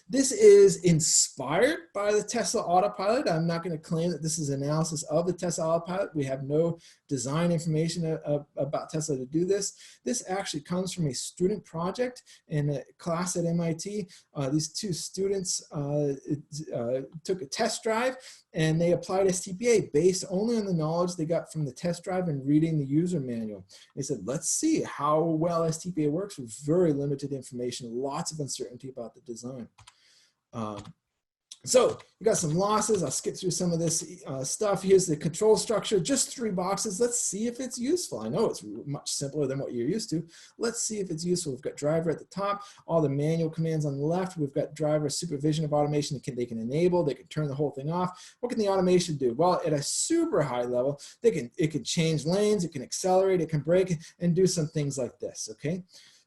This is inspired by the Tesla Autopilot. I'm not going to claim that this is analysis of the Tesla Autopilot. We have no design information about Tesla to do this. This actually comes from a student project in a class at MIT. These two students took a test drive and they applied STPA based only on the knowledge they got from the test drive and reading the user manual. They said, let's see how well STPA works with very limited information, lots of uncertainty about the design. So you got some losses. I'll skip through some of this stuff. Here's the control structure, just 3 boxes. Let's see if it's useful. I know it's much simpler than what you're used to. Let's see if it's useful. We've got driver at the top, all the manual commands on the left. We've got driver supervision of automation. They can enable, they can turn the whole thing off. What can the automation do? Well, at a super high level, it can change lanes, it can accelerate, it can brake, and do some things like this, okay?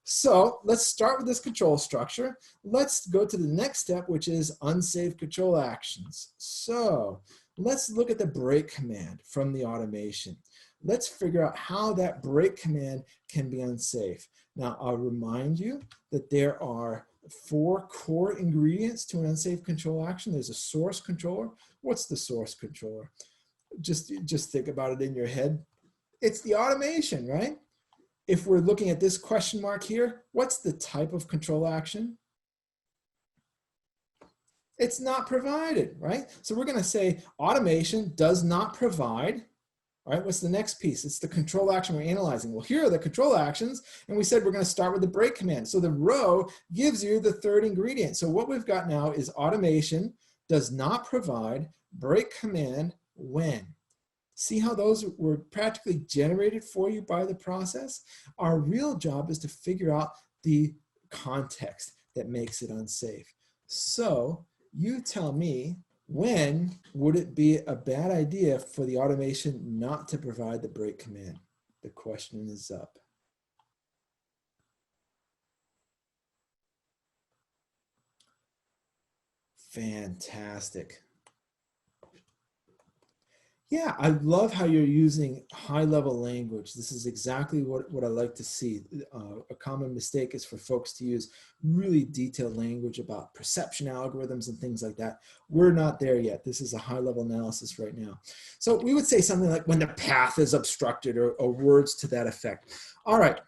So let's start with this control structure. Let's go to the next step, which is unsafe control actions. So let's look at the brake command from the automation. Let's figure out how that brake command can be unsafe. Now, I'll remind you that there are 4 core ingredients to an unsafe control action. There's a source controller. What's the source controller? Just think about it in your head. It's the automation, right? If we're looking at this question mark here, what's the type of control action? It's not provided, right? So we're going to say automation does not provide, right? What's the next piece? It's the control action we're analyzing. Well, here are the control actions, and we said we're going to start with the brake command. So the row gives you the 3rd ingredient. So what we've got now is automation does not provide brake command when. See how those were practically generated for you by the process? Our real job is to figure out the context that makes it unsafe. So you tell me, when would it be a bad idea for the automation not to provide the brake command? The question is up. Fantastic. Yeah, I love how you're using high-level language. This is exactly what I like to see. A common mistake is for folks to use really detailed language about perception algorithms and things like that. We're not there yet. This is a high-level analysis right now. So we would say something like when the path is obstructed, or words to that effect. All right.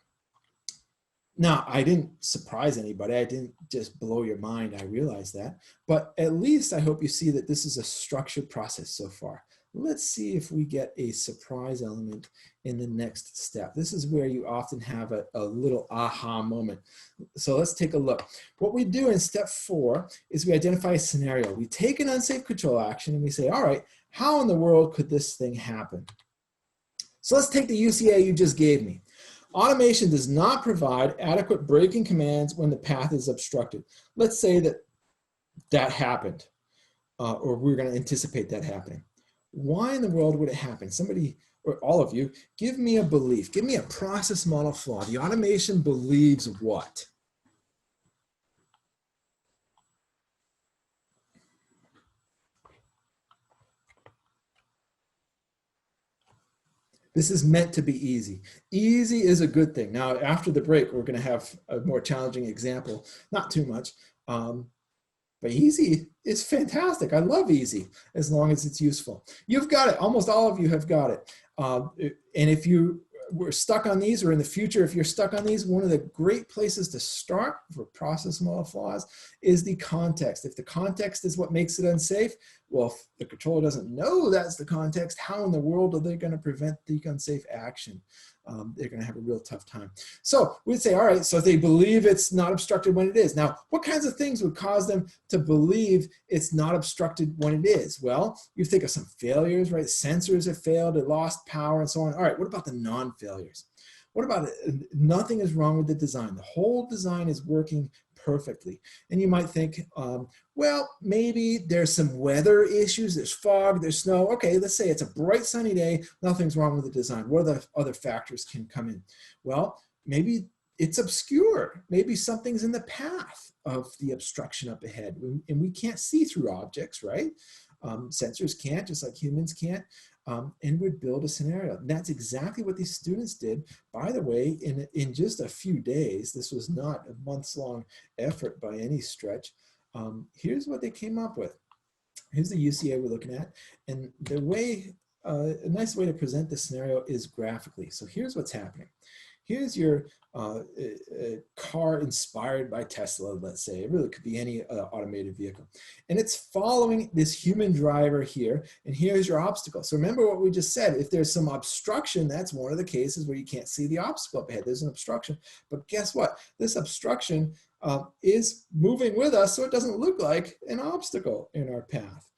Now, I didn't surprise anybody. I didn't just blow your mind. I realize that. But at least I hope you see that this is a structured process so far. Let's see if we get a surprise element in the next step. This is where you often have a little aha moment. So let's take a look. What we do in step 4 is we identify a scenario. We take an unsafe control action and we say, all right, how in the world could this thing happen? So let's take the UCA you just gave me. Automation does not provide adequate braking commands when the path is obstructed. Let's say that happened, or we're going to anticipate that happening. Why in the world would it happen? Somebody, or all of you, give me a belief. Give me a process model flaw. The automation believes what? This is meant to be easy. Easy is a good thing. Now, after the break, we're going to have a more challenging example. Not too much. But easy is fantastic. I love easy as long as it's useful. You've got it. Almost all of you have got it. And if you were stuck on these, or in the future, if you're stuck on these, one of the great places to start for process model flaws is the context. If the context is what makes it unsafe, well, if the controller doesn't know that's the context, how in the world are they going to prevent the unsafe action? They're going to have a real tough time. So we'd say, all right, so they believe it's not obstructed when it is. Now, what kinds of things would cause them to believe it's not obstructed when it is? Well, you think of some failures, right? Sensors have failed, it lost power, and so on. All right, what about the non-failures? What about it? Nothing is wrong with the design. The whole design is working perfectly. And you might think, well, maybe there's some weather issues, there's fog, there's snow. Okay, let's say it's a bright sunny day, nothing's wrong with the design. What other factors can come in? Well, maybe it's obscure. Maybe something's in the path of the obstruction up ahead, and we can't see through objects, right? Sensors can't, just like humans can't. And would build a scenario. And that's exactly what these students did. By the way, in just a few days, this was not a months-long effort by any stretch. Here's what they came up with. Here's the UCA we're looking at. And the way, a nice way to present this scenario is graphically. So here's what's happening. Here's your car inspired by Tesla, let's say. It really could be any automated vehicle. And it's following this human driver here, and here's your obstacle. So remember what we just said. If there's some obstruction, that's one of the cases where you can't see the obstacle up ahead. There's an obstruction. But guess what? This obstruction is moving with us, so it doesn't look like an obstacle in our path.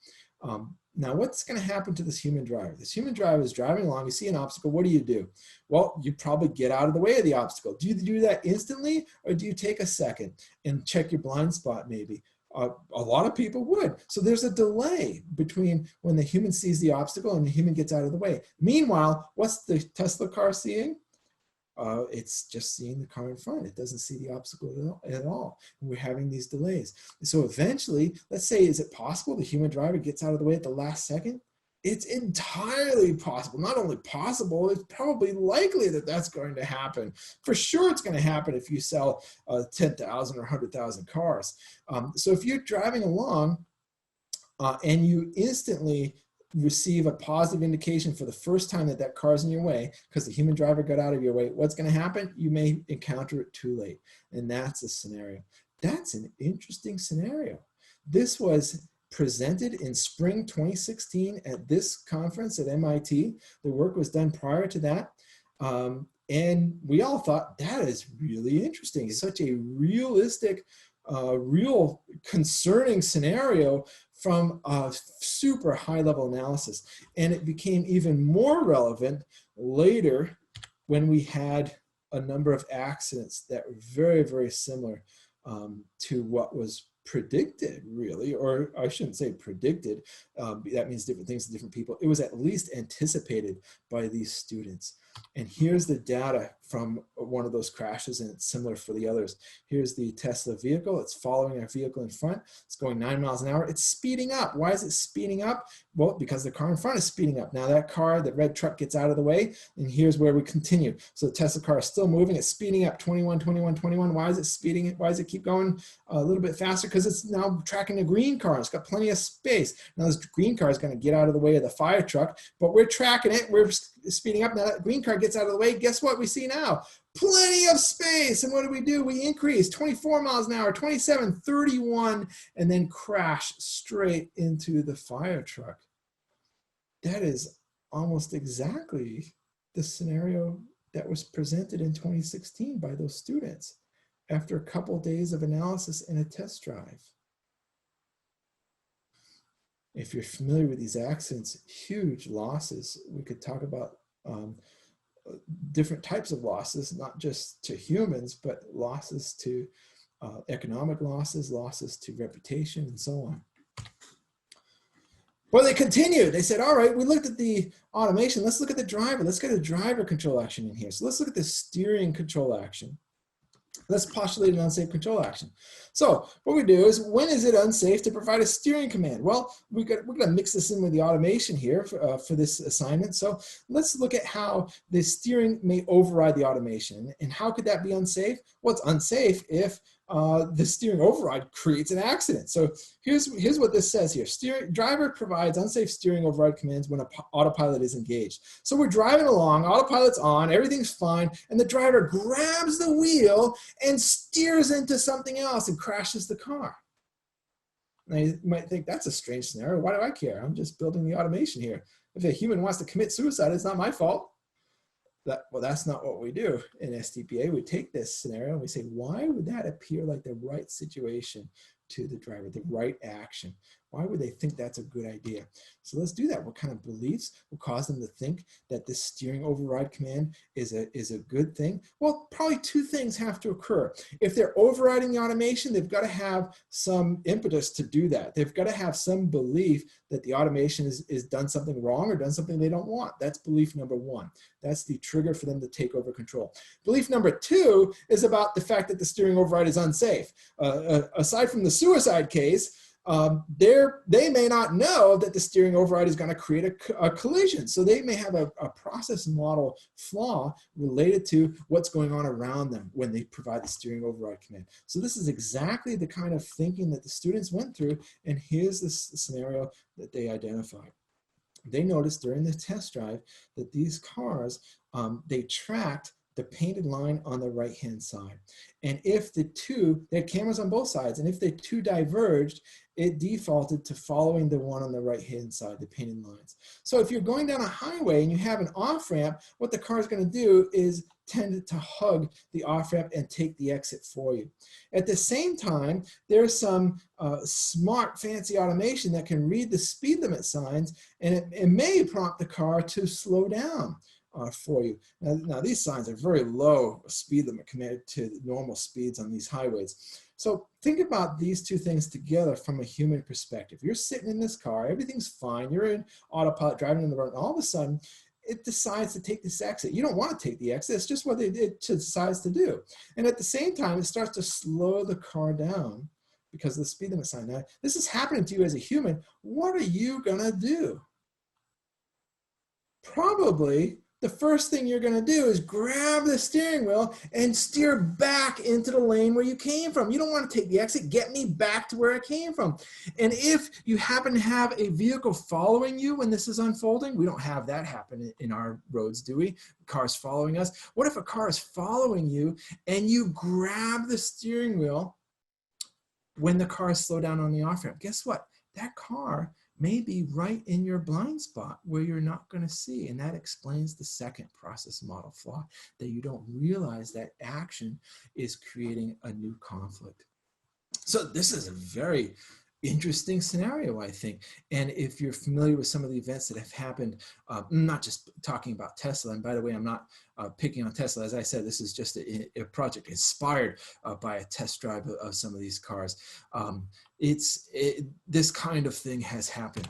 Now, what's going to happen to this human driver? This human driver is driving along. You see an obstacle. What do? Well, you probably get out of the way of the obstacle. Do you do that instantly, or do you take a second and check your blind spot maybe? A lot of people would. So there's a delay between when the human sees the obstacle and the human gets out of the way. Meanwhile, what's the Tesla car seeing? It's just seeing the car in front. It doesn't see the obstacle at all. And we're having these delays. So eventually, let's say, is it possible the human driver gets out of the way at the last second? It's entirely possible. Not only possible, it's probably likely that that's going to happen. For sure, it's going to happen if you sell 10,000 or 100,000 cars. So if you're driving along and you instantly receive a positive indication for the first time that that car's in your way because the human driver got out of your way, what's going to happen? You may encounter it too late. And that's a scenario. That's an interesting scenario. This was presented in spring 2016 at this conference at MIT. The work was done prior to that. And we all thought, that is really interesting. It's such a realistic, real concerning scenario from a super high level analysis. And it became even more relevant later when we had a number of accidents that were very, very similar to what was predicted, really, or I shouldn't say predicted. That means different things to different people. It was at least anticipated by these students. And here's the data from one of those crashes, and it's similar for the others. Here's the Tesla vehicle. It's following our vehicle in front. It's going 9 miles an hour. It's speeding up. Why is it speeding up? Well, because the car in front is speeding up. Now that car, the red truck, gets out of the way, and here's where we continue. So the Tesla car is still moving. It's speeding up 21, 21, 21. Why is it speeding? Why does it keep going a little bit faster? Because it's now tracking a green car. It's got plenty of space. Now this green car is going to get out of the way of the fire truck, but we're tracking it. We're speeding up. Now that green car gets out of the way. Guess what we see now? Plenty of space. And what do? We increase 24 miles an hour, 27, 31, and then crash straight into the fire truck. That is almost exactly the scenario that was presented in 2016 by those students after a couple of days of analysis and a test drive. If you're familiar with these accidents, huge losses. We could talk about different types of losses, not just to humans, but losses to economic losses, losses to reputation, and so on. Well, they continued. They said, all right, we looked at the automation. Let's look at the driver. Let's get a driver control action in here. So let's look at the steering control action. Let's postulate an unsafe control action. So what we do is, when is it unsafe to provide a steering command? Well, we're going to mix this in with the automation here for this assignment. So let's look at how the steering may override the automation. And how could that be unsafe? Well, it's unsafe if the steering override creates an accident. So here's what this says here. Driver provides unsafe steering override commands when autopilot is engaged. So we're driving along, autopilot's on, everything's fine, and the driver grabs the wheel and steers into something else and crashes the car. Now you might think, that's a strange scenario. Why do I care? I'm just building the automation here. If a human wants to commit suicide, it's not my fault. Well, that's not what we do in STPA. We take this scenario and we say, why would that appear like the right situation to the driver, the right action? Why would they think that's a good idea? So let's do that. What kind of beliefs will cause them to think that this steering override command is a good thing? Well, probably two things have to occur. If they're overriding the automation, they've got to have some impetus to do that. They've got to have some belief that the automation is done something wrong or done something they don't want. That's belief number one. That's the trigger for them to take over control. Belief number two is about the fact that the steering override is unsafe. Aside from the suicide case, they may not know that the steering override is going to create a collision. So they may have a process model flaw related to what's going on around them when they provide the steering override command. So this is exactly the kind of thinking that the students went through, and here's the scenario that they identified. They noticed during the test drive that these cars, they tracked the painted line on the right-hand side. And if they had cameras on both sides, and if the two diverged, it defaulted to following the one on the right-hand side, the painted lines. So if you're going down a highway and you have an off-ramp, what the car is going to do is tend to hug the off-ramp and take the exit for you. At the same time, there's some smart, fancy automation that can read the speed limit signs, and it may prompt the car to slow down for you. Now, these signs are very low speed limit compared to normal speeds on these highways. So think about these two things together from a human perspective. You're sitting in this car, everything's fine, you're in autopilot driving in the road, and all of a sudden, it decides to take this exit. You don't want to take the exit, it's just what it decides to do. And at the same time, it starts to slow the car down because of the speed limit sign. Now, this is happening to you as a human. What are you gonna do? Probably the first thing you're going to do is grab the steering wheel and steer back into the lane where you came from. You don't want to take the exit. Get me back to where I came from. And if you happen to have a vehicle following you when this is unfolding, we don't have that happen in our roads, do we? Cars following us. What if a car is following you and you grab the steering wheel when the car is slowed down on the off-ramp? Guess what? That car may be right in your blind spot where you're not going to see. And that explains the second process model flaw, that you don't realize that action is creating a new conflict. So this is a very interesting scenario, I think. And if you're familiar with some of the events that have happened, not just talking about Tesla, and by the way, I'm not picking on Tesla. As I said, this is just a project inspired by a test drive of some of these cars. This kind of thing has happened.